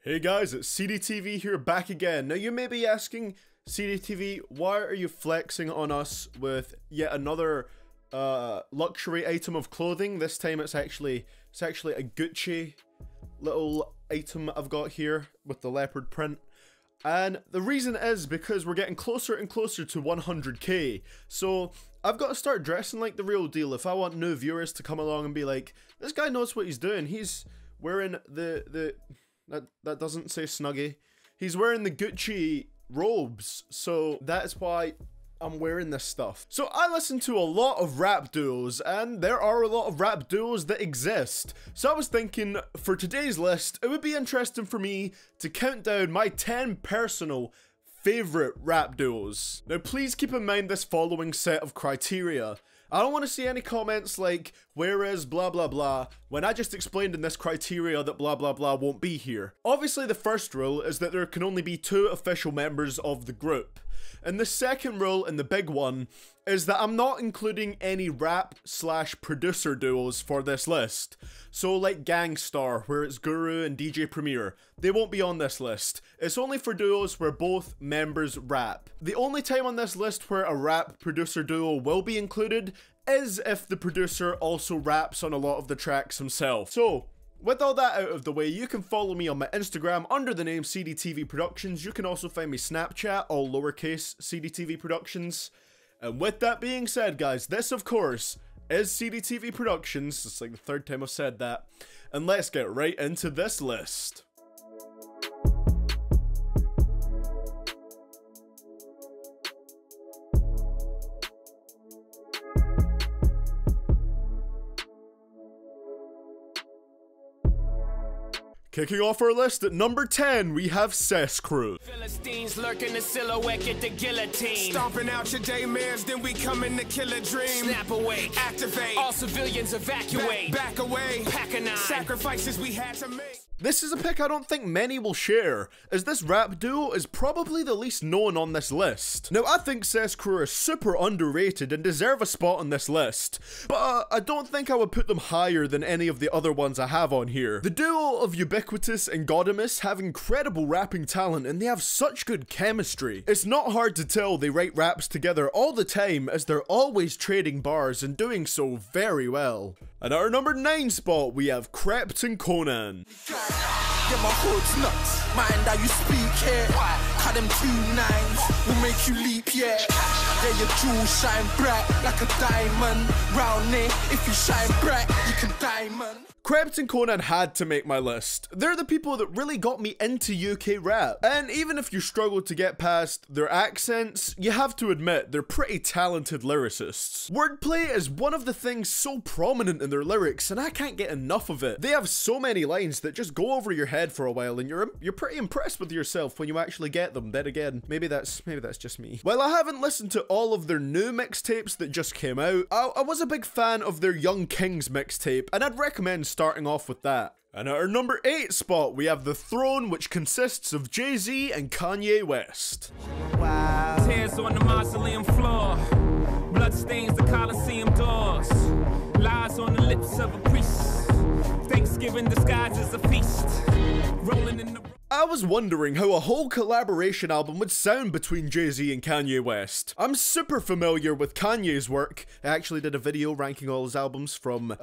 Hey guys, it's CDTV here back again. Now you may be asking, CDTV, why are you flexing on us with yet another luxury item of clothing? This time it's actually a Gucci little item I've got here with the leopard print. And the reason is because we're getting closer and closer to 100k. So I've got to start dressing like the real deal if I want new viewers to come along and be like, this guy knows what he's doing. He's wearing that doesn't say Snuggie. He's wearing the Gucci robes, so that's why I'm wearing this stuff. So I listen to a lot of rap duos, and there are a lot of rap duos that exist. So I was thinking, for today's list, it would be interesting for me to count down my 10 personal favorite rap duos. Now please keep in mind this following set of criteria. I don't want to see any comments like, where is blah blah blah, when I just explained in this criteria that blah blah blah won't be here. Obviously the first rule is that there can only be 2 official members of the group. And the second rule, and the big one, is that I'm not including any rap/producer duos for this list. So like Gang Starr, where it's Guru and DJ Premier, they won't be on this list. It's only for duos where both members rap. The only time on this list where a rap producer duo will be included is if the producer also raps on a lot of the tracks himself. So, with all that out of the way, you can follow me on my Instagram under the name CDTV Productions. You can also find me Snapchat, all lowercase CDTV Productions. And with that being said, guys, this of course is CDTV Productions. It's like the 3rd time I've said that. And let's get right into this list. Kicking off our list at number 10, we have Cess Crew. Philistines lurking the silhouette, get the guillotine. Stomping out your daymares, then we come in to kill a dream. Snap away, activate, all civilians evacuate. Back away, pack a 9. Sacrifices we had to make. This is a pick I don't think many will share, as this rap duo is probably the least known on this list. Now I think Cess Crew are super underrated and deserve a spot on this list, but I don't think I would put them higher than any of the other ones I have on here. The duo of Ubiquitous and Godimus have incredible rapping talent and they have such good chemistry. It's not hard to tell they write raps together all the time as they're always trading bars and doing so very well. And at our number 9 spot, we have Krept and Konan. Yeah, my hood's nuts. Mind how you speak here. Cut them 2 9s, will make you leap, yeah. Yeah, your jewels shine bright like a diamond. Round there, if you shine bright, you can diamond. Krept and Konan had to make my list. They're the people that really got me into UK rap. And even if you struggle to get past their accents, you have to admit they're pretty talented lyricists. Wordplay is one of the things so prominent in their lyrics and I can't get enough of it. They have so many lines that just go over your head for a while and you're pretty impressed with yourself when you actually get them. Then again, maybe that's just me. While I haven't listened to all of their new mixtapes that just came out, I was a big fan of their Young Kings mixtape and I'd recommend starting off with that. And at our number 8 spot, we have The Throne, which consists of Jay-Z and Kanye West. Wow. Tears on the mausoleum floor, blood stains the Coliseum doors, lies on the lips of a priest, Thanksgiving disguised as a feast, rolling in the... I was wondering how a whole collaboration album would sound between Jay-Z and Kanye West. I'm super familiar with Kanye's work. I actually did a video ranking all his albums from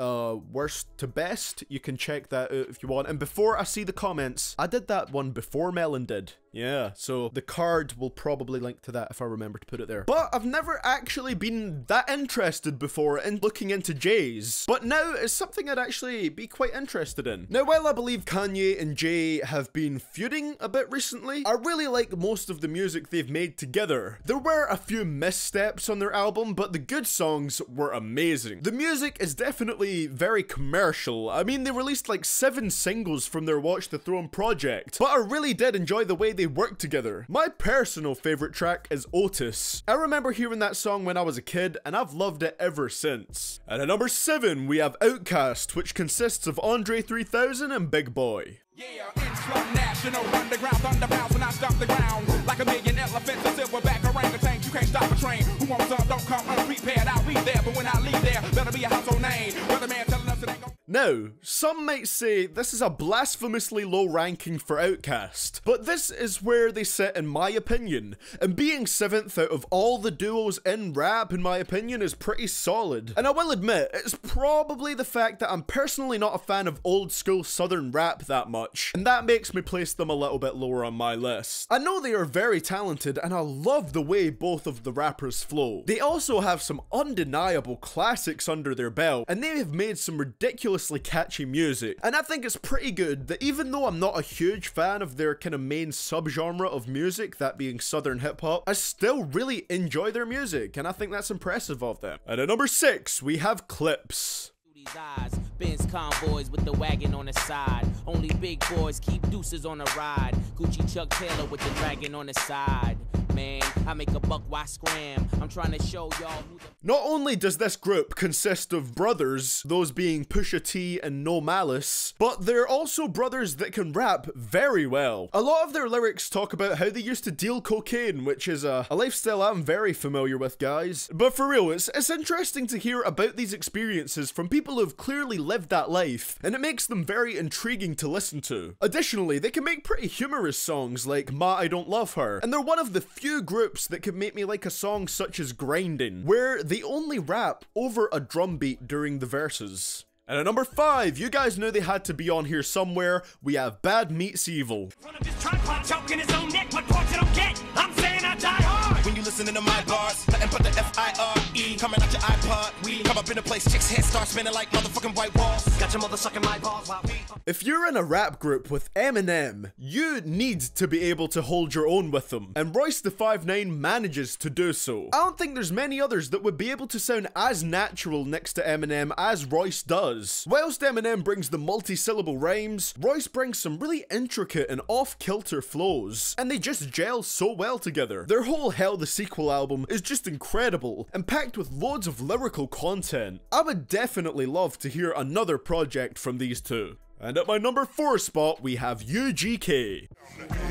worst to best. You can check that out if you want. And before I see the comments, I did that one before Melon did. Yeah, so the card will probably link to that if I remember to put it there. But I've never actually been that interested before in looking into Jay's. But now it's something I'd actually be quite interested in. Now, while I believe Kanye and Jay have been feuding a bit recently, I really like most of the music they've made together. There were a few missteps on their album, but the good songs were amazing. The music is definitely very commercial. I mean, they released like 7 singles from their Watch the Throne project, but I really did enjoy the way they worked together. My personal favorite track is Otis. I remember hearing that song when I was a kid, and I've loved it ever since. And at number 7, we have Outkast, which consists of Andre 3000 and Big Boy. Yeah, inflow national, underground thunderbounds when I stomp the ground. Like a million elephants, a silverback orangutan, you can't stop a train. Who wants some, don't come unprepared, I'll be there, but when I leave there, better be a household name. Weatherman telling us it ain't gonna... Now, some might say this is a blasphemously low ranking for Outkast, but this is where they sit in my opinion, and being 7th out of all the duos in rap in my opinion is pretty solid. And I will admit, it's probably the fact that I'm personally not a fan of old school southern rap that much, and that makes me place them a little bit lower on my list. I know they are very talented, and I love the way both of the rappers flow. They also have some undeniable classics under their belt, and they have made some ridiculously catchy music, and I think it's pretty good that even though I'm not a huge fan of their kind of main subgenre of music, that being southern hip hop, I still really enjoy their music, and I think that's impressive of them. And at number 6, we have Clips. Benz convoys with the wagon on the side. Only big boys keep deuces on the ride. Gucci Chuck Taylor with the dragon on the side. Man, I make a buck, why scram? I'm trying to show y'all who the... Not only does this group consist of brothers, those being Pusha T and No Malice, but they're also brothers that can rap very well. A lot of their lyrics talk about how they used to deal cocaine, which is a lifestyle I'm very familiar with, guys. But for real, it's interesting to hear about these experiences from people who've clearly lived that life, and it makes them very intriguing to listen to. Additionally, they can make pretty humorous songs like Ma I Don't Love Her, and they're one of the few groups that could make me like a song such as Grindin', where they only rap over a drum beat during the verses. And at number 5, you guys knew they had to be on here somewhere, we have Bad Meets Evil. When you listen to my bars, nothing but the F-I-R-E coming out your iPod. We come up in a place, chicks' head start spinning like motherfucking white walls. Got your mother sucking my balls while we... If you're in a rap group with Eminem, you need to be able to hold your own with them, and Royce da 5'9" manages to do so. I don't think there's many others that would be able to sound as natural next to Eminem as Royce does. Whilst Eminem brings the multi-syllable rhymes, Royce brings some really intricate and off-kilter flows, and they just gel so well together. Their whole Hell the Sequel album is just incredible, and packed with loads of lyrical content. I would definitely love to hear another project from these two. And at my number 4 spot, we have UGK.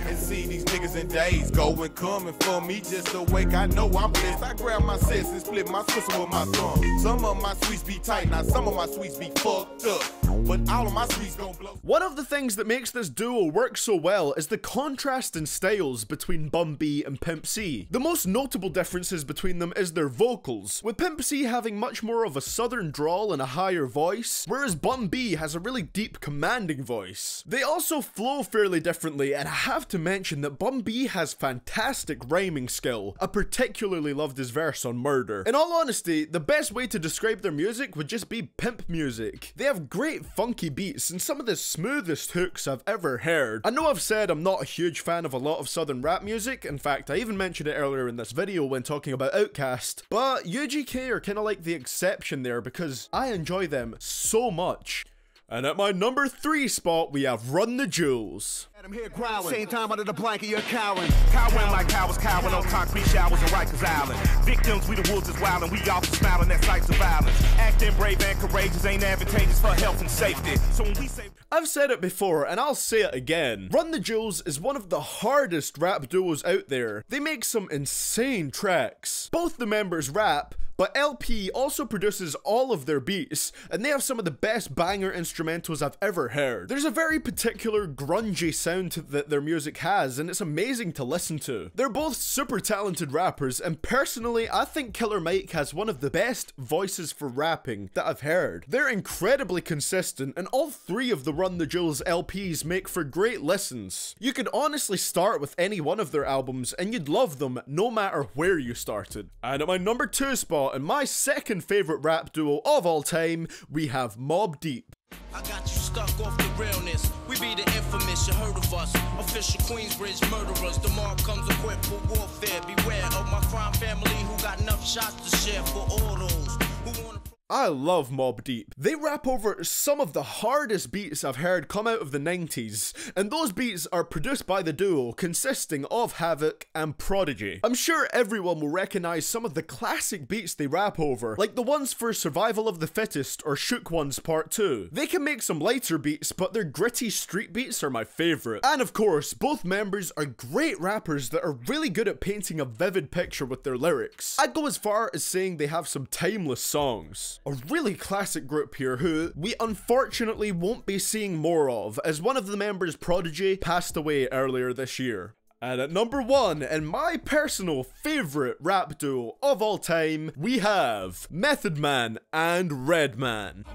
And see these niggas in days going coming for me just awake. I know I'm blessed. I grab my sets and split my sister with my thumb. Some of my sweets be tight, now some of my sweets be fucked up. But all of my sweets gon' blow. One of the things that makes this duo work so well is the contrast in styles between Bun B and Pimp C. The most notable differences between them is their vocals, with Pimp C having much more of a southern drawl and a higher voice, whereas Bun B has a really deep commanding voice. They also flow fairly differently, and I have to mention that Bun B has fantastic rhyming skill. I particularly loved his verse on Murder. In all honesty, the best way to describe their music would just be pimp music. They have great funky beats and some of the smoothest hooks I've ever heard. I know I've said I'm not a huge fan of a lot of southern rap music, in fact I even mentioned it earlier in this video when talking about Outkast, but UGK are kinda like the exception there because I enjoy them so much. And at my number 3 spot, we have Run the Jewels. I'm here growling. Same time under the blanket, you're cowering. Cowering like cowards, cowering on concrete showers in Rikers Island. Victims, we the wolves is wild, and we all smiling at sights of violence. Acting brave and courageous ain't advantageous for health and safety. So when we say... I've said it before, and I'll say it again. Run the Jewels is one of the hardest rap duos out there. They make some insane tracks. Both the members rap, but LP also produces all of their beats, and they have some of the best banger instrumentals I've ever heard. There's a very particular grungy sound that their music has, and it's amazing to listen to. They're both super talented rappers, and personally, I think Killer Mike has one of the best voices for rapping that I've heard. They're incredibly consistent, and all 3 of the Run the Jewels LPs make for great listens. You could honestly start with any one of their albums, and you'd love them no matter where you started. And at my number 2 spot, and my second favorite rap duo of all time, we have Mobb Deep. I got you stuck off the realness. We be the infamous, you heard of us. Official Queensbridge murderers. The mob comes equipped for warfare. Beware of my crime family who got enough shots to share for all those who wanna... I love Mobb Deep. They rap over some of the hardest beats I've heard come out of the 90s, and those beats are produced by the duo consisting of Havoc and Prodigy. I'm sure everyone will recognize some of the classic beats they rap over, like the ones for Survival of the Fittest or Shook Ones Part 2. They can make some lighter beats, but their gritty street beats are my favorite. And of course, both members are great rappers that are really good at painting a vivid picture with their lyrics. I'd go as far as saying they have some timeless songs. a really classic group here who we unfortunately won't be seeing more of, as one of the members, Prodigy, passed away earlier this year. And at number 1, and my personal favorite rap duo of all time, we have Method Man and Redman.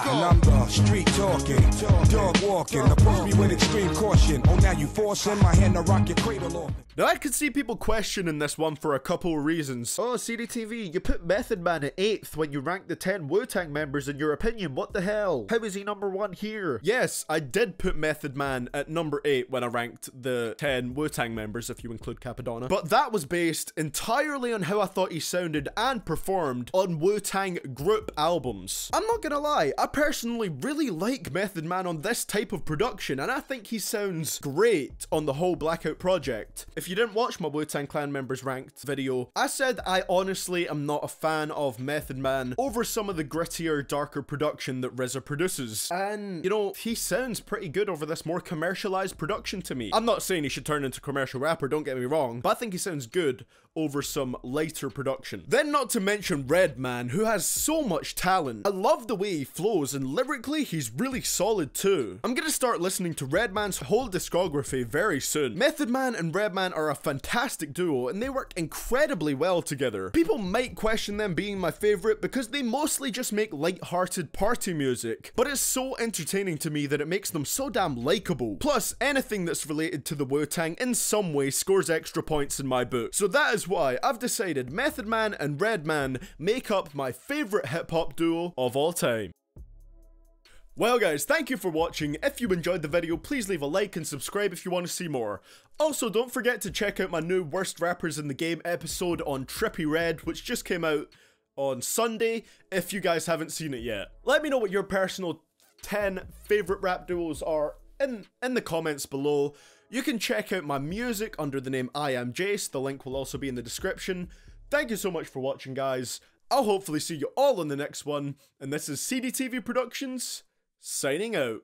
And I'm the street talking, dog walking, approach me with extreme caution. Oh, now you forcing my hand to rock your cradle off. Now, I could see people questioning this one for a couple of reasons. Oh, CDTV, you put Method Man at 8th when you ranked the 10 Wu-Tang members in your opinion. What the hell? How is he number 1 here? Yes, I did put Method Man at number 8 when I ranked the 10 Wu-Tang members, if you include Capadonna. But that was based entirely on how I thought he sounded and performed on Wu-Tang group albums. I'm not gonna lie, I personally really like Method Man on this type of production, and I think he sounds great on the whole Blackout project. If you didn't watch my Wu-Tang Clan members ranked video, I said I honestly am not a fan of Method Man over some of the grittier, darker production that RZA produces. And, you know, he sounds pretty good over this more commercialized production to me. I'm not saying he should turn into a commercial rapper, don't get me wrong, but I think he sounds good over some lighter production. Then not to mention Redman, who has so much talent. I love the way he flows, and lyrically, he's really solid too. I'm gonna start listening to Redman's whole discography very soon. Method Man and Redman are a fantastic duo, and they work incredibly well together. People might question them being my favorite because they mostly just make light-hearted party music, but it's so entertaining to me that it makes them so damn likable. Plus, anything that's related to the Wu-Tang in some way scores extra points in my book. So that is why I've decided Method Man and Redman make up my favorite hip-hop duo of all time. Well guys, thank you for watching. If you enjoyed the video, please leave a like and subscribe if you want to see more. Also, don't forget to check out my new Worst Rappers in the Game episode on Trippie Redd, which just came out on Sunday, if you guys haven't seen it yet. Let me know what your personal 10 favorite rap duos are in the comments below. You can check out my music under the name I Am Jace, the link will also be in the description. Thank you so much for watching guys. I'll hopefully see you all in the next one, and this is CDTV Productions, signing out.